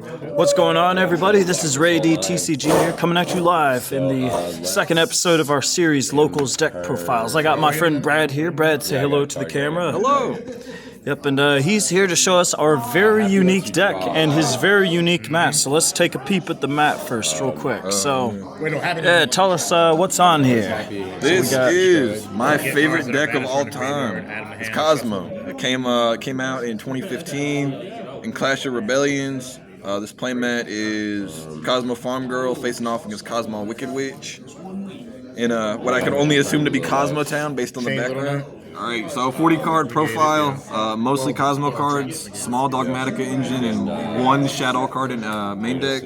What's going on, everybody? This is RayD-TCG here, coming at you live in the second episode of our series, Locals Deck Profiles. I got my friend Brad here. Brad, say hello to the camera. Hello! Yep, and he's here to show us our very unique deck and his very unique mat. So let's take a peep at the mat first, real quick. So, yeah, tell us what's on here. This is my favorite deck of all time. It's Kozmo. It came out in 2015 in Clash of Rebellions. This playmat is Kozmo Farm Girl facing off against Kozmo Wicked Witch in what I can only assume to be Kozmo Town based on the background. Alright, so 40 card profile, mostly Kozmo cards, small Dogmatika engine, and one Shaddoll card in main deck.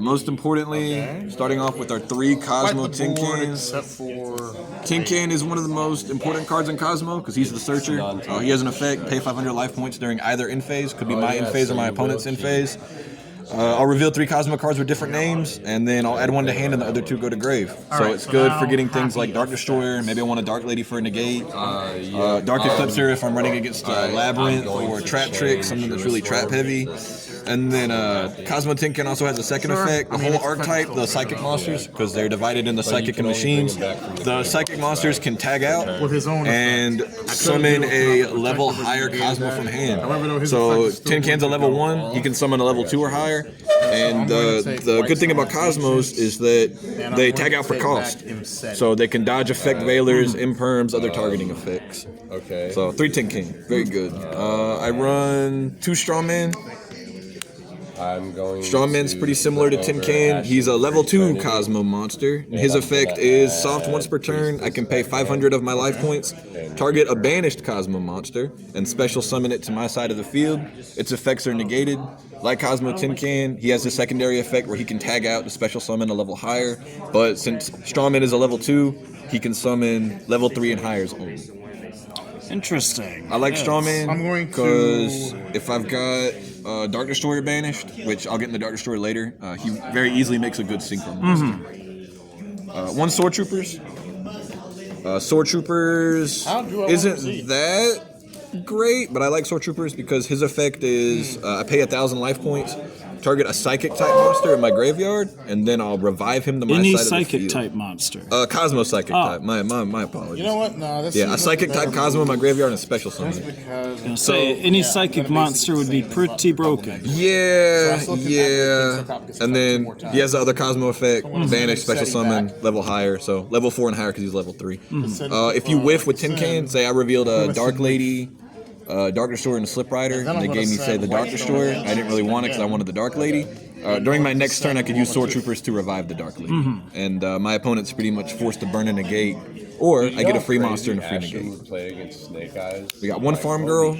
Most importantly, starting off with our 3 Kozmo Tin Cans. Tin Can is one of the most important cards in Kozmo because he's the searcher. He has an effect, pay 500 life points during either end phase, could be my end phase or my opponent's end phase. I'll reveal 3 Kozmo cards with different names, and then I'll add one to hand, and the other 2 go to grave. So it's good for getting things like Dark Destroyer. Maybe I want a Dark Lady for a negate. Dark Eclipser if I'm running against Labyrinth or Trap Trick, something that's really trap heavy. And then Kozmo Tin Can also has a second effect. The whole archetype, the psychic monsters, because they're divided into psychic and machines. The psychic monsters can tag out and summon a level higher Kozmo from hand. So Tin Can's a level 1. He can summon a level 2 or higher. And the good thing about Kozmos is that they tag out for cost. So they can dodge effect veilers, imperms, other targeting effects. Okay. So 3 Tin Can, very good. I run 2 Strawman. Strawman's pretty similar to Tin Can. He's a level 2 Kozmo monster. His effect is soft once per turn. I can pay 500 of my life points, target a banished Kozmo monster, and special summon it to my side of the field. Its effects are negated. Like Kozmo Tin Can, he has a secondary effect where he can tag out to special summon a level higher, but since Strawman is a level 2, he can summon level 3 and higher only. Interesting. I like Strawman because if I've got Dark Destroyer banished, which I'll get into Dark Destroyer later, he very easily makes a good synchro monster. 1 Sword Troopers. Sword Troopers isn't that great, but I like Sword Troopers because his effect is I pay 1,000 life points, target a psychic type monster in my graveyard, and then I'll revive him to my side of the field. Any psychic type monster? Kozmo psychic type. My apologies. You know what? No, that's a psychic type Kozmo in my graveyard and a special summon. So any psychic monster would be pretty broken. Yeah. And then he has the other Kozmo effect, vanish, special summon, level higher, so level 4 and higher because he's level 3. If you whiff with Tin Can, say I revealed a Dark Lady, Dark Destroyer and a Slip Rider, and they gave me, say, the Dark Destroyer. I didn't really want it because I wanted the Dark Lady. During my next turn, I could use Sword Troopers to revive the Dark Lady. And my opponent's pretty much forced to burn a negate, or I get a free monster and a free negate. We got 1 Farm Girl.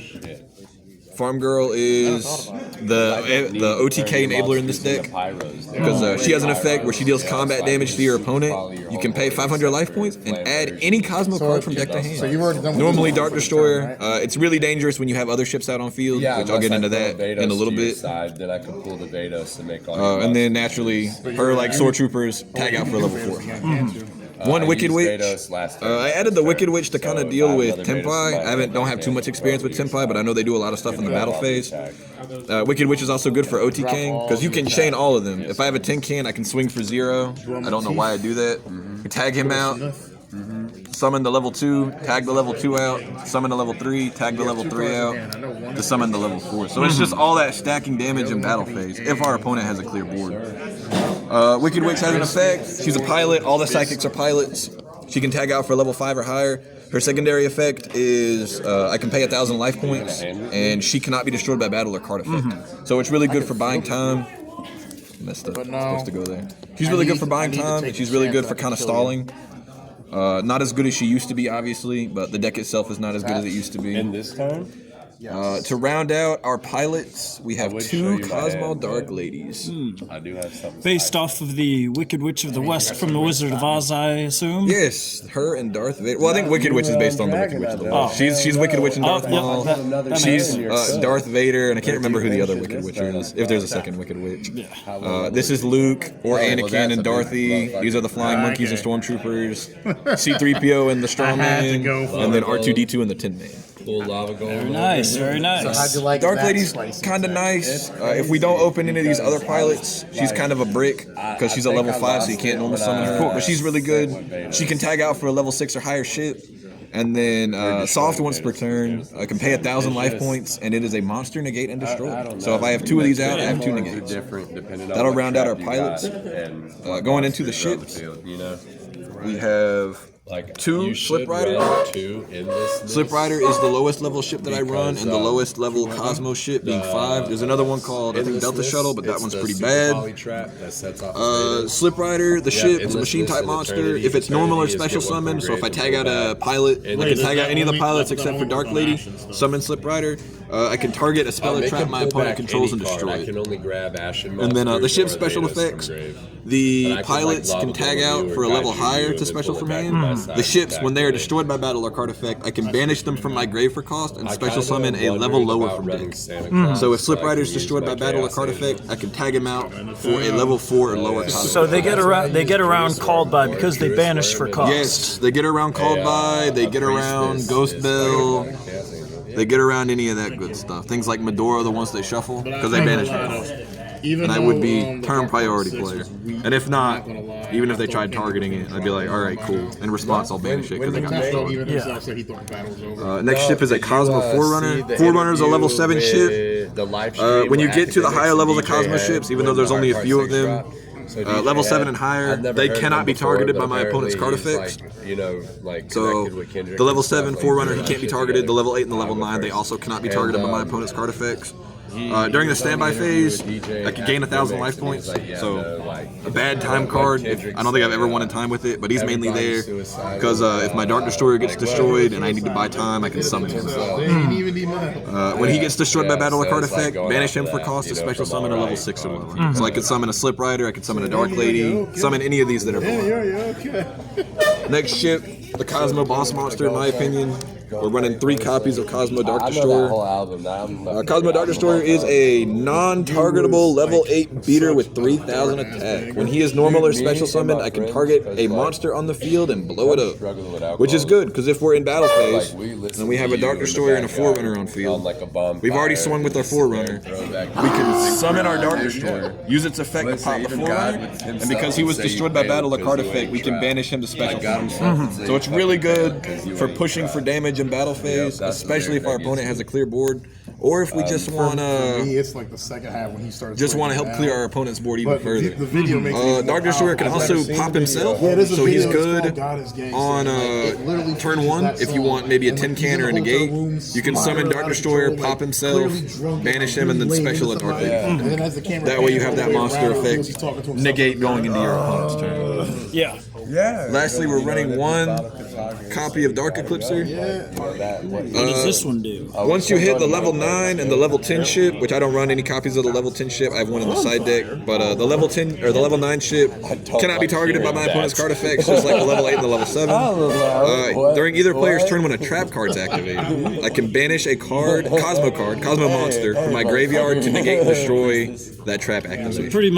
Farm Girl is the OTK enabler in this deck because she has an effect where she deals combat damage to your opponent. You can pay 500 life points and add any Kozmo card from deck to hand. Normally Dark Destroyer. It's really dangerous when you have other ships out on field, which I'll get into that in a little bit. And then naturally, her like Sword Troopers tag out for level 4. 1 Wicked Witch. I added the Wicked Witch to kind of deal with Tempai. I don't have too much experience with Tempai, but I know they do a lot of stuff in the battle phase. Summon Wicked Witch is also good for OTK because you can chain all of them. If I have a Tin Can, I can swing for 0. I don't know why I do that. Tag him out. Summon the level 2, tag the level 2 out, summon the level 3, tag the level 3 out, to summon the level 4. So it's just all that stacking damage in battle phase, if our opponent has a clear board. Wicked Witch has an effect. She's a pilot. All the psychics are pilots. She can tag out for level 5 or higher. Her secondary effect is I can pay 1,000 life points, and she cannot be destroyed by battle or card effect. So it's really good for buying time. Messed up. Supposed to go there. She's really good for buying time, and she's really good for kind of stalling. Not as good as she used to be, obviously, but the deck itself is not as good as it used to be. In this time? To round out our pilots, we have 2 Kozmo Dark Ladies. I do have something. Based off of the Wicked Witch of the West from the Wizard of Oz, I assume? Yes, her and Darth Vader. Well, I think Wicked Witch is based on the Wicked Witch of the West. She's Wicked Witch and Darth Maul. She's Darth Vader, and I can't remember who the other Wicked Witch is, if there's a second Wicked Witch. This is Luke, or Anakin and Dorothy. These are the Flying Monkeys and Stormtroopers. C-3PO and the Strawman, and then R2-D2 and the Tin Man. Full lava golem. Very nice, very nice. So how'd you like Dark that Lady's spicy kind of set? nice. If we don't open any of these other pilots, she's kind of a brick because she's a level 5, so you can't normal summon her. But she's really good. She can tag out for a level 6 or higher shit. And then soft once per turn. I can pay 1,000 life points, and it is a monster, negate, and destroy. So if I have 2 of these out, I have 2 negates. That'll round out our pilots. Going into the ships, we have Like 2 Slip Rider. Slip Rider is the lowest level ship that I run, and the lowest level Kozmo ship being 5. There's another one called, I think, Delta Shuttle, but that one's pretty bad. Slip Rider, the ship, is a machine type monster. If it's normal or special summon, so if I tag out a pilot, I can tag out any of the pilots except for Dark Lady, summon Slip Rider. I can target a spell or trap my opponent controls and destroy it. And then the ship's special effects. The pilots can tag out for a level higher to special from hand. The ships, when they are destroyed by battle or card effect, I can banish them from my grave for cost and special summon a level lower from deck. So if Slip Rider is destroyed by battle or card effect, I can tag him out for a level 4 or lower cost. So they get around called by because they banish for cost. Yes, they get around called by, they get around Ghost Bell, they get around any of that good stuff. Things like Medora, the ones they shuffle, because they banish for cost. And I would be turn priority player. And if not, even if they tried targeting it, I'd be like, all right, cool. In response, I'll banish it because they got destroyed. Next ship is a Kozmo Forerunner. Forerunner is a level 7 ship. When you get to the higher levels of Kozmo ships, even though there's only a few of them, level 7 and higher, they cannot be targeted by my opponent's card effects. So the level 7 Forerunner, he can't be targeted. The level 8 and the level 9, they also cannot be targeted by my opponent's card effects. During the standby phase, I could gain 1,000 life points, so a bad time card. I don't think I've ever won in time with it, but he's mainly there because if my Dark Destroyer gets destroyed and I need to buy time, I can summon him. When he gets destroyed by battle or card effect, banish him for cost to special summon a level 6 or lower. So I could summon a Slip Rider, I could summon a Dark Lady, summon any of these that are below. Next ship, the Kozmo Boss Monster, in my opinion. We're running 3 copies of Kozmo Dark Destroyer. Kozmo Dark Destroyer is a non-targetable level 8 beater with 3,000 attack. When he is normal or special summoned, I can target a monster on the field and blow it up. Which is good, because if we're in battle phase, and we have a Dark Destroyer and a Forerunner on field, we've already swung with our Forerunner. We can summon our Dark Destroyer, use its effect to pop the Forerunner, and because he was destroyed by battle or card effect, we can banish him to special summon. So it's really good for pushing for damage in battle phase, especially if our opponent has a clear board, or if we just want to. It's like the second half when he starts. Just want to help clear our opponent's board even further. The video makes Dark Destroyer can also pop himself, so he's good on turn 1. If you want maybe a tin can or a negate, you can summon Dark Destroyer, pop himself, banish him, and then special a Dark Lady. That way you have that monster effect negate going into your opponent's turn. Yeah. Lastly, we're running 1 copy of Dark Eclipser. What does this one do? Once you hit the level 9 and the level 10 ship, which I don't run any copies of the level 10 ship, I have one in the side deck, but the level 10 or the level 9 ship cannot be targeted by my opponent's card effects, just like the level 8 and the level 7. During either player's turn when a trap card's activated, I can banish a Kozmo monster, from my graveyard to negate and destroy that trap activation. Pretty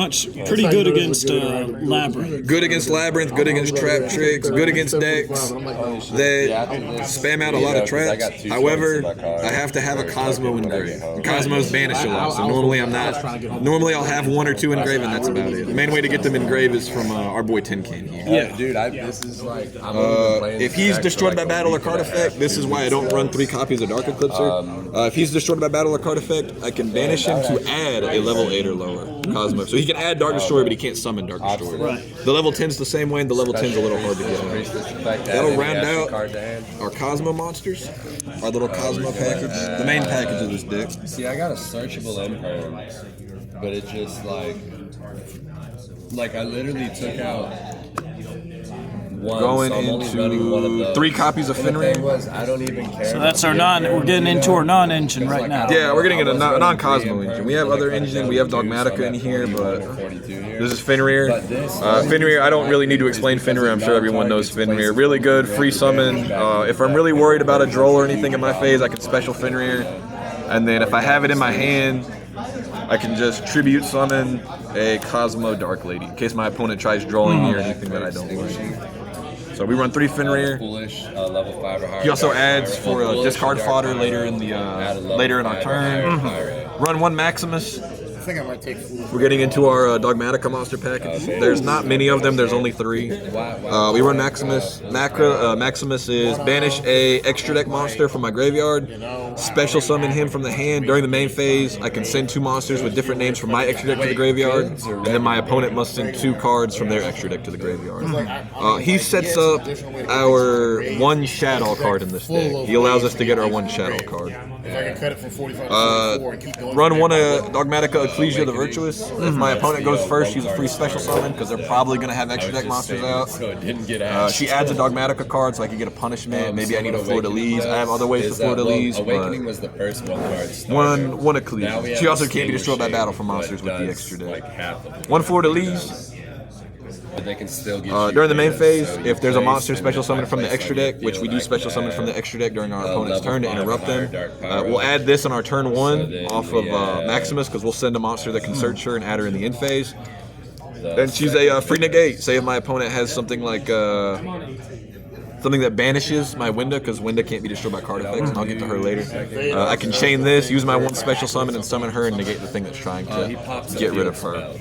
good against Labyrinth. Good against Labyrinth, good against trap tricks, good against decks that spam out a lot of traps. However, I have to have a Kozmo engrave. Cosmos banish a lot, so normally I'll have 1 or 2 engraved, and that's about it. The main way to get them engraved is from our boy Tin Can here. Yeah, dude, this is like. If he's destroyed by battle or card effect, this is why I don't run 3 copies of Dark Eclipser. If he's destroyed by battle or card effect, I can banish him to add a level 8 or lower Kozmo. So he can add Dark Destroyer, but he can't summon Dark Destroyer. Right. The level 10's the same way, and the level 10's a little hard to get out. That'll round out our Kozmo monsters, our little Kozmo package, the main package of this deck. See, I got a searchable imperm, but it just like I literally took out one. Going so I'm only running one of into those. 3 copies of Fenrir. I don't even care. So that's our we're getting into our non-engine right now. Yeah, we're getting into a non-Cosmo engine. We have other engines. We have Dogmatika in here, but this is Fenrir. Fenrir, I don't really need to explain Fenrir. I'm sure everyone knows Fenrir. Really good, free summon. If I'm really worried about a droll or anything in my phase, I can special Fenrir. And then if I have it in my hand, I can just tribute summon a Kozmo Dark Lady in case my opponent tries drawing me or anything that I don't like. So we run 3 Fenrir. Foolish, level 5 or higher. He also adds for discard fodder later in our turn. Run 1 Maximus. I think I might take food. We're getting into our Dogmatika monster package. There's not many of them. There's only 3. We run Maximus. Maximus is banish a extra deck monster from my graveyard. Special summon him from the hand. During the main phase, I can send 2 monsters with different names from my extra deck to the graveyard, and then my opponent must send 2 cards from their extra deck to the graveyard. He sets up our 1 Shaddoll card in this deck. He allows us to get our 1 Shaddoll card. If I can cut it from 45 to 44 and keep going. Run 1 Dogmatika Ecclesia the Virtuous. If my opponent goes first, use a free special summon because they're probably going to have extra deck monsters out. She adds a Dogmatika card so I can get a punishment. Maybe I need a Fleur-de-Lis. I have other ways to Fleur-de-Lis. Awakening was the first one. One Ecclesia. She also can't be destroyed by battle for monsters with the extra deck. 1 Fleur-de-Lis. But they can still get During the main phase, if there's a monster special summoned from the extra deck, which we do special summon from the extra deck during our opponent's turn to interrupt them, we'll add this on our turn 1 off of Maximus because we'll send a monster that can search her and add her in the end phase. Then choose a free negate. Say if my opponent has something like something that banishes my Winda, because Winda can't be destroyed by card effects, and I'll get to her later. I can chain this, use my 1 special summon, and summon her and negate the thing that's trying to get rid of her.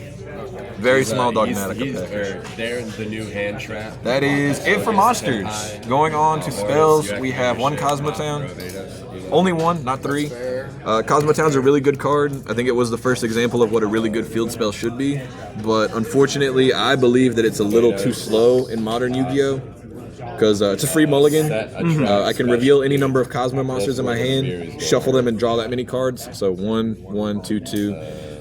Very small Dogmatika package. They're the new hand trap. That is it for monsters. Going on to spells, we have 1 Kozmotown. Only 1, not 3. Kozmotown's a really good card. I think it was the first example of what a really good field spell should be. But unfortunately, I believe that it's a little too slow in modern Yu-Gi-Oh! Because it's a free mulligan. I can reveal any number of Cosmo monsters in my hand, shuffle them, and draw that many cards. So 1, 1, 2, 2.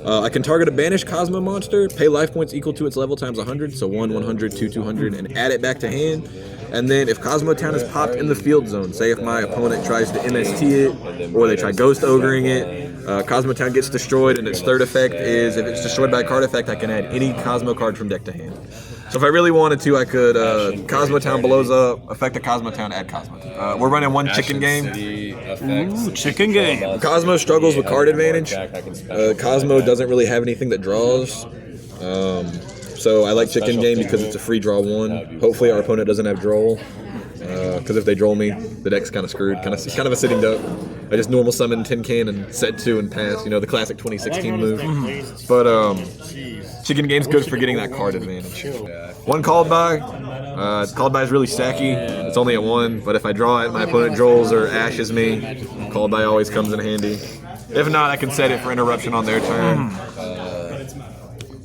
I can target a banished Cosmo monster, pay life points equal to its level times 100, so 1, 100, 2, 200, and add it back to hand. And then if Kozmotown is popped in the field zone, say if my opponent tries to MST it, or they try Ghost Ogring it, Kozmotown gets destroyed, and its 3rd effect is, if it's destroyed by a card effect, I can add any Cosmo card from deck to hand. So if I really wanted to, I could Kozmotown blows up, affect a Kozmotown, add Kozmotown. We're running 1 chicken game. Ooh, chicken game. Cosmo struggles with card advantage. Cosmo doesn't really have anything that draws. So I like chicken game because it's a free draw 1. Hopefully our opponent doesn't have droll. Because if they droll me, the deck's kind of screwed. It's kind of a sitting duck. I just normal summon Tin Can and set 2 and pass. You know, the classic 2016 move. But chicken game's good for getting that card advantage. 1 called by. Called by is really stacky. It's only at 1, but if I draw it, my opponent drolls or ashes me. Called by always comes in handy. If not, I can set it for interruption on their turn.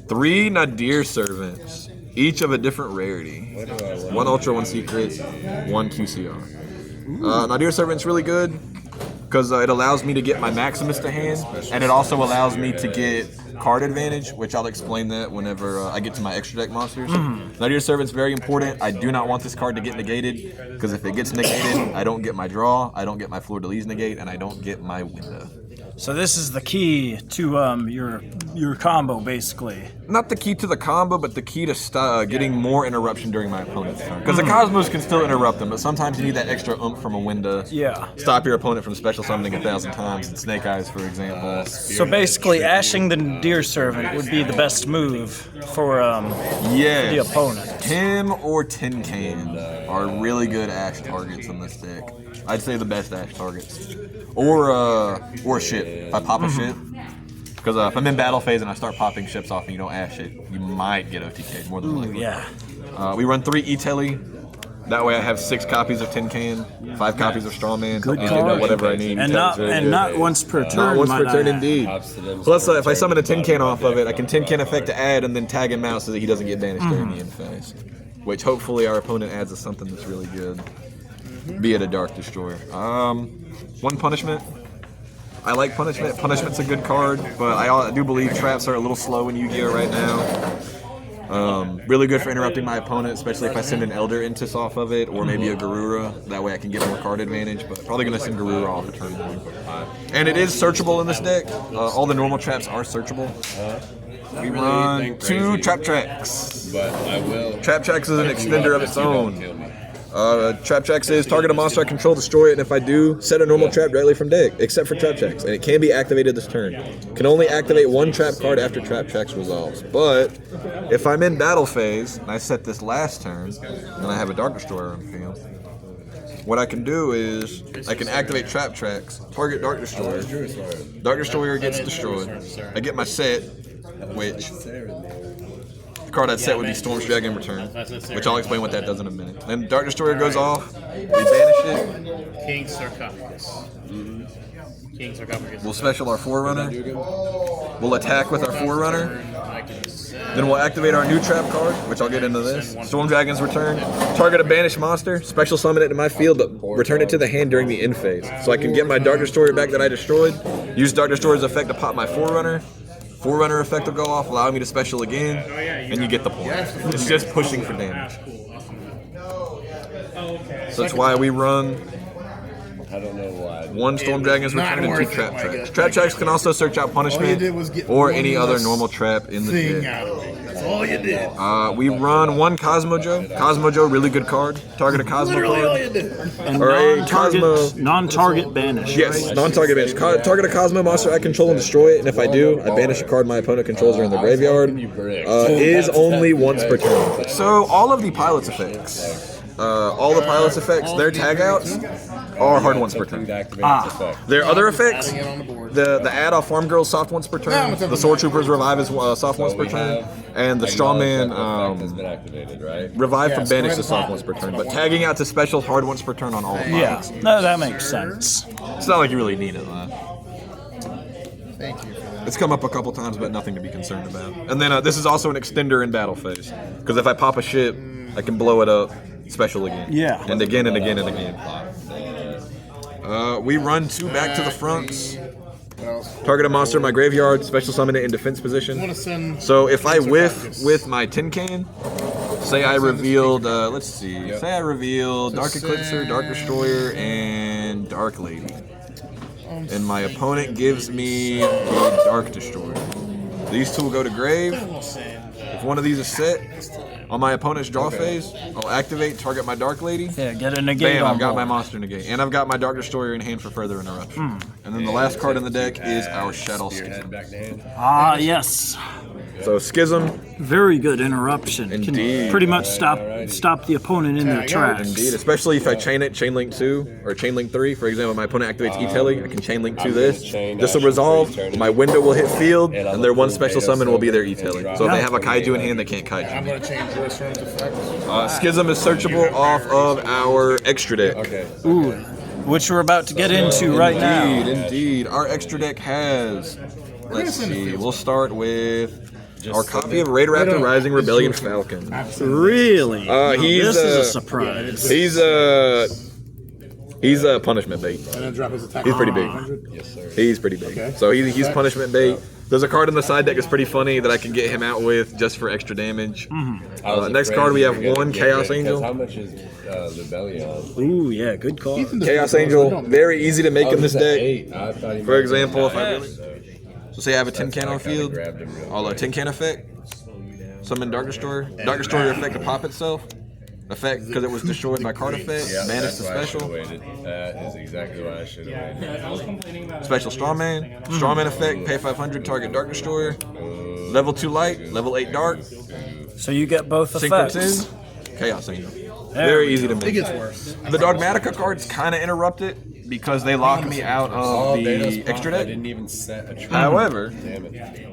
3 Nadir Servants, each of a different rarity. 1 Ultra, 1 Secret, 1 QCR. Nadir Servant's really good because it allows me to get my Maximus to hand, and it also allows me to get card advantage, which I'll explain that whenever I get to my extra deck monsters. Nadir Servant's very important. I do not want this card to get negated, because if it gets negated, I don't get my draw, I don't get my Fleur-de-Lis negate, and I don't get my Winda. So this is the key to your combo, basically. Not the key to the combo, but the key to getting more interruption during my opponent's turn. Because the Cosmos can still interrupt them, but sometimes you need that extra oomph from a Winda. Yeah. Stop your opponent from special summoning 1,000 times in Snake Eyes, for example. So basically, ashing the Deer Servant would be the best move for the opponent. Him or Tin Can are really good ash targets in this deck. I'd say the best ash targets. Or ship. If I pop a ship. Because if I'm in battle phase and I start popping ships off and you don't ash it, you might get OTK'd more than likely. Yeah. We run 3 E-Telly. That way I have 6 copies of Tin Can, 5 copies of Strawman, Good and card. whatever I need. And not once per turn. Not once per turn, add. indeed. Plus, if I summon a Tin Can off of it, I can Tin Can effect to add and then tag him out so that he doesn't get banished during the end phase. Which hopefully our opponent adds as something that's really good. Be it a Dark Destroyer. 1 Punishment. I like Punishment. Punishment's a good card, but I do believe traps are a little slow in Yu-Gi-Oh! Right now. Really good for interrupting my opponent, especially if I send an Elder Intis off of it, or maybe a Garura. That way I can get more card advantage, but probably going to send Garura off at turn 1. And it is searchable in this deck. All the normal traps are searchable. We run 2 Trap Tracks. But I will. Trap Tracks is an extender of its own. Trap checks is target a monster I control, destroy it, and if I do, set a normal trap directly from deck, except for trap checks, and it can be activated this turn. Can only activate one trap card after trap checks resolves. But if I'm in battle phase and I set this last turn, and I have a Dark Destroyer on field, what I can do is I can activate trap checks, target Dark Destroyer. Dark Destroyer gets destroyed. I get my set, which the card I'd set would be Storm's Dragon Return, which I'll explain what that does in a minute. Then Dark Destroyer goes off, we banish it. King Sarcophagus. King Sarcophagus. We'll special our Forerunner. We'll attack with our Forerunner. Then we'll activate our new trap card, which I'll get into this. Storm Dragon's Return. Target a banished monster, special summon it to my field, but return it to the hand during the end phase. So I can get my Dark Destroyer back that I destroyed, use Dark Destroyer's effect to pop my Forerunner. Forerunner effect will go off, allowing me to special again, and you get the point. It's just pushing for damage. So that's why we run I don't know why. one Storm Dragon's Return and 2 Trap Tracks. Trap Tracks can also search out Punishment or any other normal trap in the deck. That's all you did. We run one Kozmo Joe. Kozmo Joe, really good card. Target a Kozmo Literally all card. you did. And Or a non-target banish. Yes, right? non-target banish. Target a Kozmo monster I control and destroy it, and if I do, I banish a card my opponent controls or in the graveyard. Is only once per turn. So all of the pilot's effects, their tag outs are hard once per turn. Their other effects, the add off Farm Girl soft once per turn, the Sword Troopers revive is soft once per turn, and the Strawman revive from banish is soft once per turn. But tagging out to special hard once per turn on all of them. Yeah, no, that makes sense. It's not like you really need it, though. Thank you. It's come up a couple times, but nothing to be concerned about. And then this is also an extender in battle phase, because if I pop a ship, I can blow it up, special again. Yeah. And again and again and again. We run 2 back to the fronts. Target a monster in my graveyard, special summon it in defense position. So if I whiff with my tin can, say I revealed, say I revealed Dark Eclipser, Dark Destroyer, and Dark Lady. And my opponent gives me a Dark Destroyer. These 2 will go to grave. If one of these is set, on my opponent's draw phase, I'll activate, target my Dark Lady. Yeah, get a negate. Bam, on I've got my board. monster negate. And I've got my Dark Destroyer in hand for further interruption. And then the last card in the deck is our Shaddoll Schism. Ah, yes. So Schism, Very good interruption. Indeed. Can pretty much stop the opponent in their tracks. indeed, especially if I chain it, Chain Link 2 or Chain Link 3. For example, my opponent activates E-Telly, I can Chain Link 2 this. This will resolve, my window will hit field, and their one special summon will be their E-Telly. So if they have a Kaiju in hand, they can't I'm Kaiju. going to change your turn to effect. Schism is searchable off of our extra deck. Ooh, which we're about to get into right now. Indeed. Our extra deck has, let's see, we'll start with our copy of RayD-Raptor Rising Rebellion Falcon. Really? Now, he's, this is a surprise. He's a punishment bait. And then drop his attack. He's pretty big. He's pretty big. So he's punishment bait. There's a card in the side deck that's pretty funny that I can get him out with just for extra damage. Next card we have one Chaos Angel. How much is Rebellion? Ooh, yeah, good call. Chaos Angel, very easy to make in this deck. For example, if I so say I have a tin can on field, I'll tin can effect, summon Dark Destroyer. Dark Destroyer effect to pop itself. Effect because it was destroyed by card effect. Banish the special. That is exactly why I should have waited. Special Strawman. Strawman effect, pay 500, target Dark Destroyer. Level 2 light, level 8 dark. So you get both Synchro effects. 10, Chaos Angel. Very easy to make. It gets worse. The Dogmatika cards kind of interrupt it because they lock me out of the extra I deck. didn't even set a trap. However, Damn it.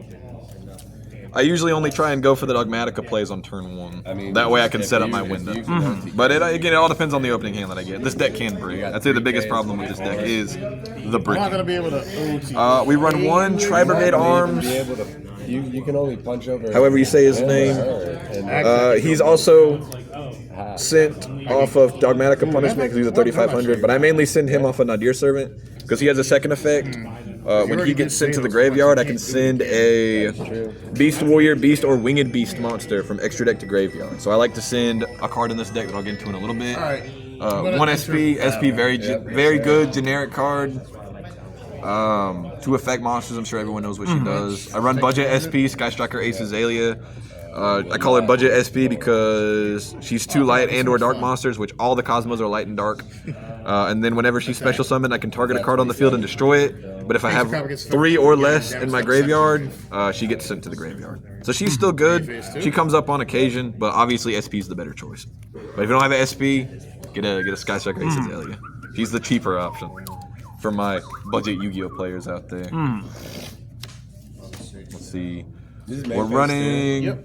I usually only try and go for the Dogmatika plays on turn 1. That way I can set up my window. But again, it all depends on the opening hand that I get. This deck can break. I'd say the biggest problem with this deck is the I'm not breaking. going to be able to OT. We run one Tri-Brigade Arms. Be able to, you can only punch over. However you say his name. He's also sent off of Dogmatika Punishment because he's a 3500, but I mainly send him off a Nadir Servant because he has a second effect. When he gets sent to the graveyard, I can send a Beast Warrior, Beast, or Winged Beast monster from extra deck to graveyard. So I like to send a card in this deck that I'll get into in a little bit. One SP, very good generic card. To affect monsters, I'm sure everyone knows what she does. I run budget SP, Sky Striker, Ace Azalea. I call her budget SP because she's 2 light and or dark monsters, which all the Kozmos are light and dark. And then whenever she's special summoned, I can target a card on the field and destroy it. But if I have 3 or less in my graveyard, she gets sent to the graveyard. So she's still good. She comes up on occasion, but obviously SP is the better choice. But if you don't have an SP, get a Sky Striker Ace Azalea. She's the cheaper option for my budget Yu-Gi-Oh players out there. Let's see. We're running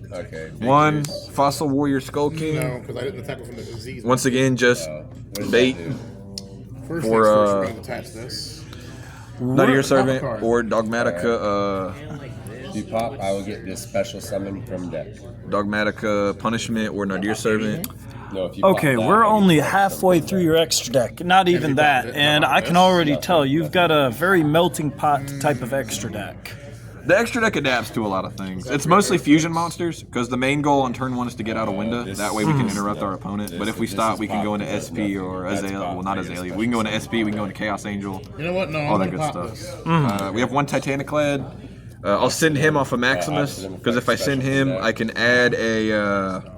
one Fossil Warrior Skull King. No, because I didn't attack it from the disease. Once again, just bait First for we're going to attach this. Nuttier Servant or Dogmatika. If you pop, I will get this special summon from deck. Dogmatika Punishment or Nuttier Servant. No, if you Okay, pop that, we're I will only get halfway through your extra deck. Not even that. And I can already tell you've got a very melting pot type of extra deck. The extra deck adapts to a lot of things. It's mostly fusion monsters, because the main goal on turn 1 is to get out a Winda. That way we can interrupt our opponent. But if we stop, we can go into SP or Azalea. Well, not Azalea. We can go into SP, we can go into Chaos Angel. You know what? No, All I'm that going good to stuff. pop this. We have one Titaniclad. I'll send him off of Maximus, because if I send him, I can add a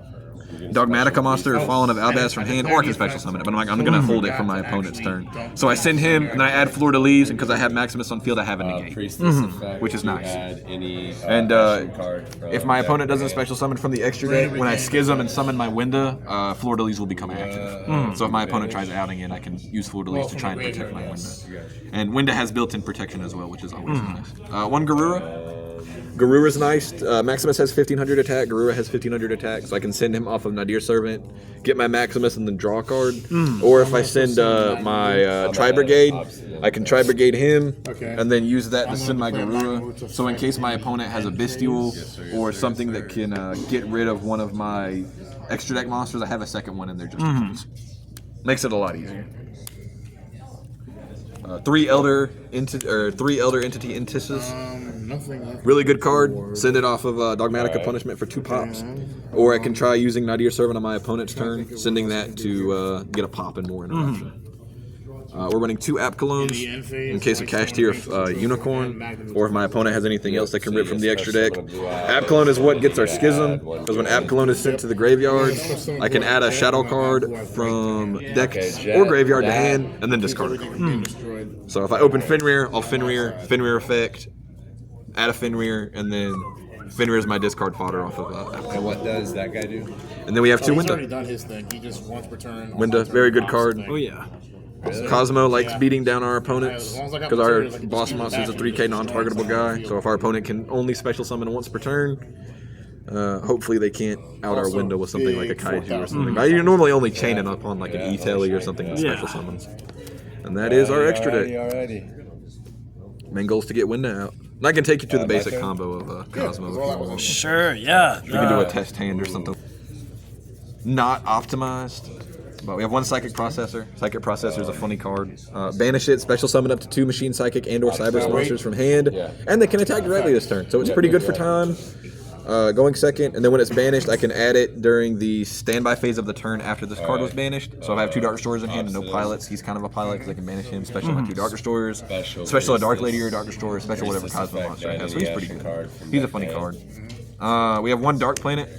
Dogmatika monster or Fallen of Albaz from hand, or I can special summon it, but I'm going to hold it for my opponent's turn. So I send him, and then I add Fleur de Lis, and because I have Maximus on field, I have a negate, which is nice. And if my opponent doesn't special summon from the extra deck, when I schism and summon my Winda, Fleur de Lis will become active. So if my opponent tries outing it, I can use Fleur de Lis to try and protect my Winda. And Winda has built-in protection as well, which is always nice. One Garura. Garura's nice. Maximus has 1500 attack. Garura has 1500 attack, so I can send him off of Nuttier Servant, get my Maximus, and then draw a card. Or if I send my Tri-Brigade, I can Tri-Brigade him, and then use that to send my Garura. So in case my opponent has a Bestial or something that can get rid of one of my extra deck monsters, I have a second one in there just in case. Makes it a lot easier. 3 Elder Entity Intisses. Really good card. Send it off of Dogmatika Punishment for 2 pops. Or I can try using Nuttier Servant on my opponent's turn, sending that to get a pop and more interruption. We're running 2 App Colognes in case of Cash Tier Unicorn, or if my opponent has anything else that can rip from the extra deck. App Cologne is what gets our Schism, because when App Cologne is sent to the graveyard, I can add a Shadow card from deck or graveyard to hand, and then discard a card. So if I open Fenrir, I'll Fenrir effect, add a Fenrir, and then Fenrir is my discard fodder off of App Cologne. And what does that guy do? And then we have 2 He's already Winda. done his thing. He just once per turn. Winda, very good card. Oh, yeah. Cosmo likes beating down our opponents because our boss monster is a 3k non-targetable guy. So if our opponent can only special summon once per turn, hopefully they can't out our window with something like a Kaiju or something. But you're normally only chaining up on like an E-Telly or something with special summons. And that is our extra deck. Main goal is to get Winda out. And I can take you to the basic combo of Cosmo if you want. Sure, yeah. We can do a test hand or something. Not optimized. But we have 1 Psychic Processor. Psychic Processor is a funny card. Banish it, special summon up to 2 Machine Psychic and or Cyber monsters from hand, and they can attack directly this turn. So it's pretty good for time. Going second, and then when it's banished, I can add it during the standby phase of the turn after this card was banished. So if I have 2 Dark Destroyers in hand and no pilots, he's kind of a pilot because I can banish him, special my 2 Dark Destroyers, special a Dark Lady or Dark Destroyer, special whatever Cosmo monster I have. So he's pretty good. He's a funny card. We have 1 Dark Planet.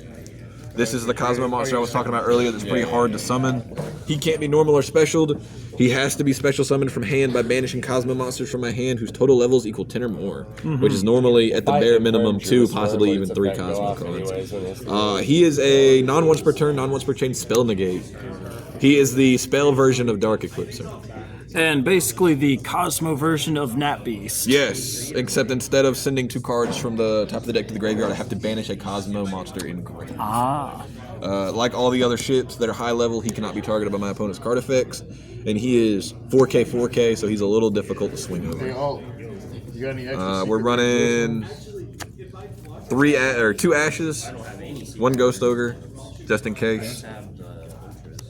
This is the Kozmo monster I was talking about earlier that's pretty hard to summon. He can't be normal or specialed. He has to be special summoned from hand by banishing Kozmo monsters from my hand whose total levels equal 10 or more, which is normally at the bare minimum 2, possibly even 3 Kozmo cards. He is a non-once per turn, non-once per chain spell negate. He is the spell version of Dark Eclipser. And basically the Cosmo version of Nat Beast. Yes, except instead of sending 2 cards from the top of the deck to the graveyard, I have to banish a Cosmo monster in graveyard. Like all the other ships that are high level, he cannot be targeted by my opponent's card effects, and he is 4K, so he's a little difficult to swing over. You got any extra We're running 2 Ashes, 1 Ghost Ogre, just in case,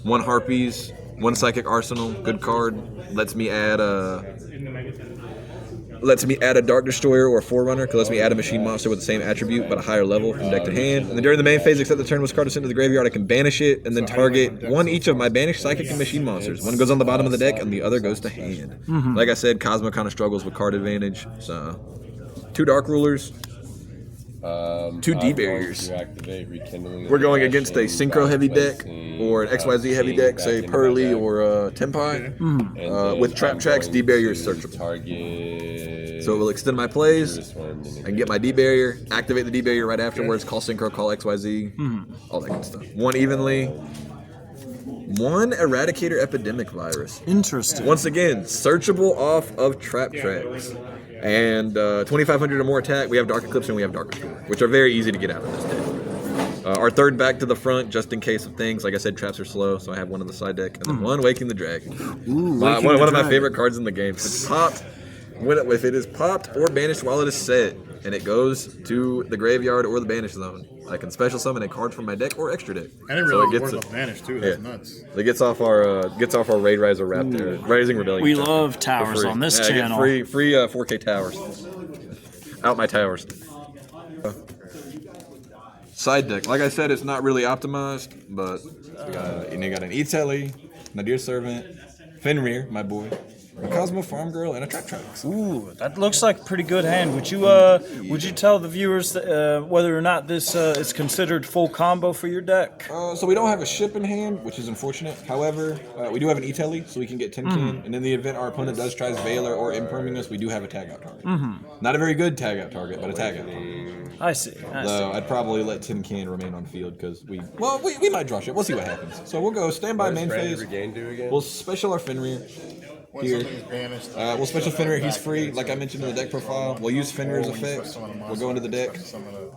1 Harpies, 1 Psychic Arsenal, good card. Lets me add a Dark Destroyer or a Forerunner, because lets me add a machine monster with the same attribute but a higher level from deck to hand. And then during the main phase, except the turn was card is sent to the graveyard, I can banish it and then target 1 each of my banished Psychic and machine monsters. 1 goes on the bottom of the deck and the other goes to hand. Like I said, Cosmo kind of struggles with card advantage. So 2 Dark Rulers, 2 D barriers. Rekindling We're going against a synchro heavy deck or an XYZ heavy deck, say Pearly or Tempai. With trap tracks, D barrier is searchable. So it will extend my plays. I can get my D barrier, activate the D barrier right afterwards, call synchro, call XYZ, all that good stuff. 1 evenly. 1 Eradicator Epidemic Virus. Interesting. Once again, searchable off of trap tracks. And 2,500 or more attack. We have Dark Eclipse and we have Dark Restore, which are very easy to get out of this deck. Our 3rd back to the front, just in case of things. Like I said, traps are slow, so I have 1 on the side deck. And then 1 Waking the Dragon. Ooh, one of my favorite cards in the game. If it's popped, if it is popped or banished while it is set, and it goes to the graveyard or the banish zone, I can special summon a card from my deck or extra deck. And it really worth a banish too. That's nuts. It gets off our Raid Riser Raptor, Rising Rebellion. We love towers on this channel. Free 4K towers. Out my towers. Side deck. Like I said, it's not really optimized, but you got an E-Telly, Nadir Servant, Fenrir, my boy, a Cosmo Farm Girl, and a Trap Tracks. Ooh, that looks like a pretty good hand. Would you tell the viewers that, whether or not this is considered full combo for your deck? So we don't have a ship in hand, which is unfortunate. However, we do have an E-Telly, so we can get Tin-Can. And in the event our opponent does try Veiler or Imperming us, we do have a tag-out target. Not a very good tag-out target, but a tag-out target. I see. Though I'd probably let Tin-Can remain on field because we might draw ship. We'll see what happens. So we'll go standby main phase. We'll special our Fenrir. Here. We'll special Fenrir, he's free, like I mentioned in the deck profile. We'll use Fenrir's effect. We'll go into the deck.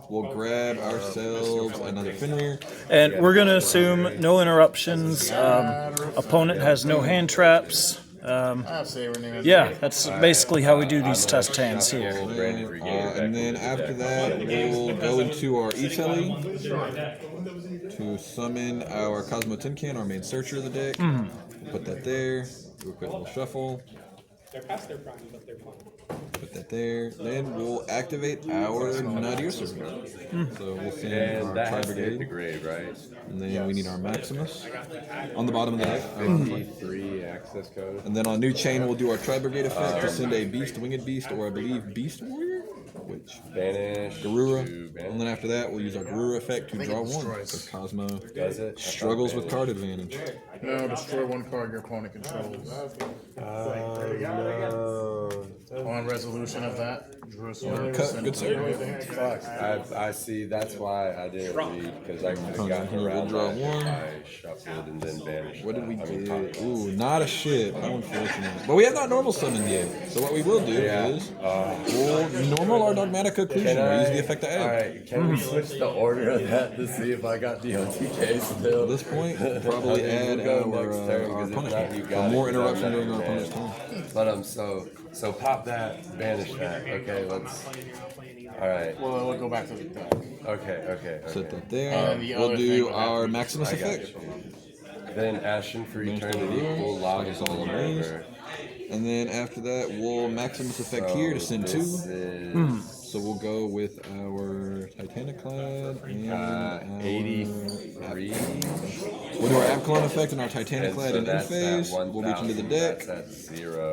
We'll grab ourselves another Fenrir. And we're going to assume no interruptions. Opponent has no hand traps. Yeah, that's basically how we do these test hands here. And then after that, we'll go into our E-Telly to summon our Kozmo Tin-Can, our main searcher of the deck. Put that there. Do a quick little shuffle. They're past their prime, but they're fine. Put that there. Then we'll activate our Nadir Servant. So we'll send our Tri-Brigade. The grave, right? And then we need our Maximus on the bottom of the deck. P3 access code. And then on New Chain, we'll do our Tri-Brigade effect to send a Beast, Winged Beast, or I believe Beast Warrior? Which? Banish. Garura. And then after that, we'll use our Garura effect to draw 1. Because Cosmo struggles with card advantage. No, destroy 1 card your opponent controls. On resolution of that, Jerusalem. Good sir. I see. That's why I didn't read because I could have gotten around draw that. 1. I shuffled and then banished. What did we get? Ooh, not a ship. How unfortunate. But we have not normal summoned yet. So what we will do is we'll normal our Dogmatika Occlusion. We'll use the effect to add. Alright, can we switch the order of that to see if I got the OTK still? At this point, probably add our opponent. For more interruption during our opponent's turn. But so pop that, banish that. Okay, let's. Alright. Well, we'll go back to the deck. Okay. Set that there. We'll do our Maximus effect. Then Ashen for Eternity, we'll log us all over. And then after that, we'll Maximus effect here to send 2. So we'll go with our Titaniclad and 83. We'll do our Abclone effect and our Titaniclad in phase. We'll reach into the deck.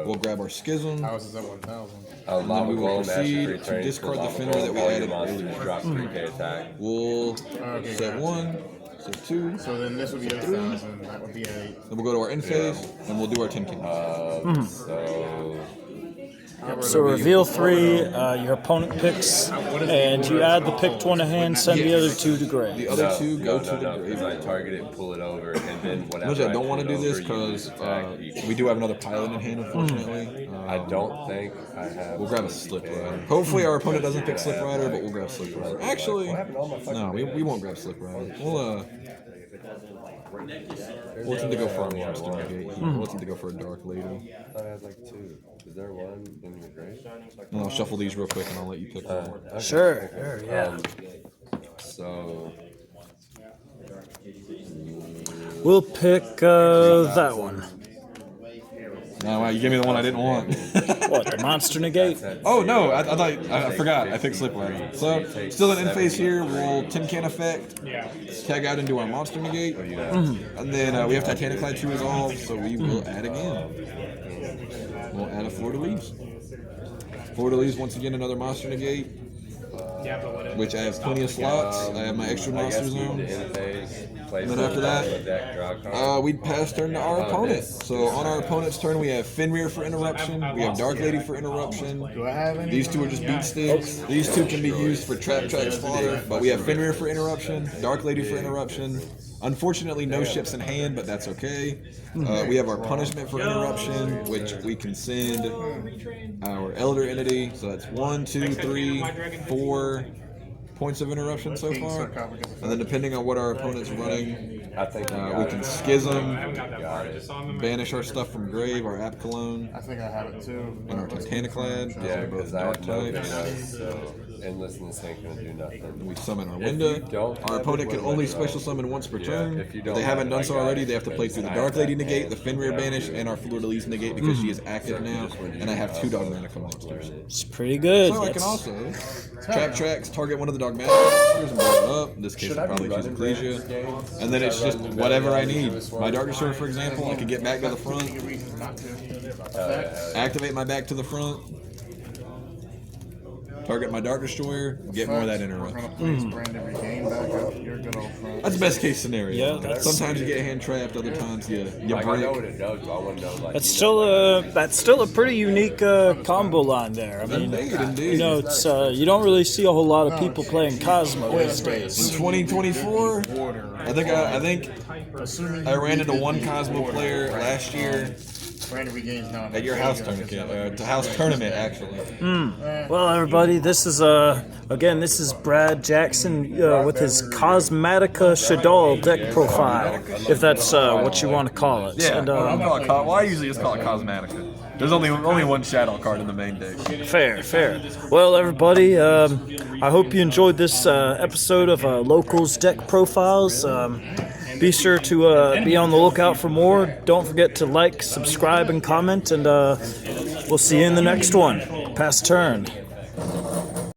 We'll grab our Schism. House is at 1,000. And then we will proceed to discard the Fenrir that we added earlier. Drop 3k attack. We'll set 1, set 2. So then this would be 8,000. That would be 8. Then we'll go to our end phase, and we'll do our 10 king. So reveal 3, your opponent picks, and you add the picked one to hand, send the other 2 to grave. The other 2 go to the grave. Because I target it, pull it over, and then whatever. I don't want to do this because we do have another pilot in hand, unfortunately. I don't think I have. We'll grab a Slip Rider. Hopefully our opponent doesn't pick Slip Rider, but we'll grab Slip Rider. Actually, no, we won't grab Slip Rider. We'll attempt to go for our monster negate. We'll attempt to go for a Dark Lady. I thought I had like 2. Is there one in the grave? And I'll shuffle these real quick and I'll let you pick one. Sure, yeah. So We'll pick that one. No, wow, you gave me the one I didn't want. What, the monster negate? Oh no, I forgot. I picked Slip Rider. So still an in phase here. We'll Tin Can effect. Tag out into our monster negate. And then we have Titaniclad to resolve, so we will add again. We'll add a Fleur de Lis. Fleur de Lis, once again, another monster negate. which I have plenty of slots. I have my extra monster zone. And then after that, we'd pass turn to our opponent. So on our opponent's turn, we have Fenrir for interruption. We have Dark Lady for interruption. These two are just beat sticks. These two can be used for trap fodder, but we have Fenrir for interruption, Dark Lady for interruption. Unfortunately, no ships in hand, but that's okay. We have our punishment for interruption, which we can send our Elder Entity. So that's 1, 2, 3, 4 points of interruption so far. And then depending on what our opponent's running, we can schism, banish our stuff from grave, our App Cologne. I think I have it too. And our Titaniclad. Yeah, because I have no types. So endless in this ain't gonna do nothing. We summon our Winda. Our opponent can only special summon once per turn. If they haven't done so already, they have to play through the Dark Lady negate, the Fenrir banish, and our Fleur de Lis negate because she is active now. And I have 2 Dogmatika monsters. It's pretty good. So I can also trap tracks, target one of the Dogmatika monsters and blow it up. In this case, I'll probably choose Ecclesia. And then it's just whatever I need. My Dark Destroyer, for example, I can get back to the front, activate my back to the front, target my Dark Destroyer, get more of that interrupt. That's best case scenario. Yeah, sometimes you get hand trapped, other times you break. I know what it does, but I want to know, like, That's still a pretty unique combo line there. I mean, Indeed. you know, it's you don't really see a whole lot of people playing Kozmo these days. In 2024, I think I ran into one Kozmo player last year at your house tournament, actually. Well, everybody, this is this is Brad Jackson with his Kozmatika Shaddoll deck profile, if that's what you want to call it. Yeah, And, I usually just call it Kozmatika. There's only one Shaddoll card in the main deck. Fair. Well, everybody, I hope you enjoyed this episode of Locals Deck Profiles. Be sure to be on the lookout for more. Don't forget to like, subscribe, and comment, and we'll see you in the next one. Pass turn.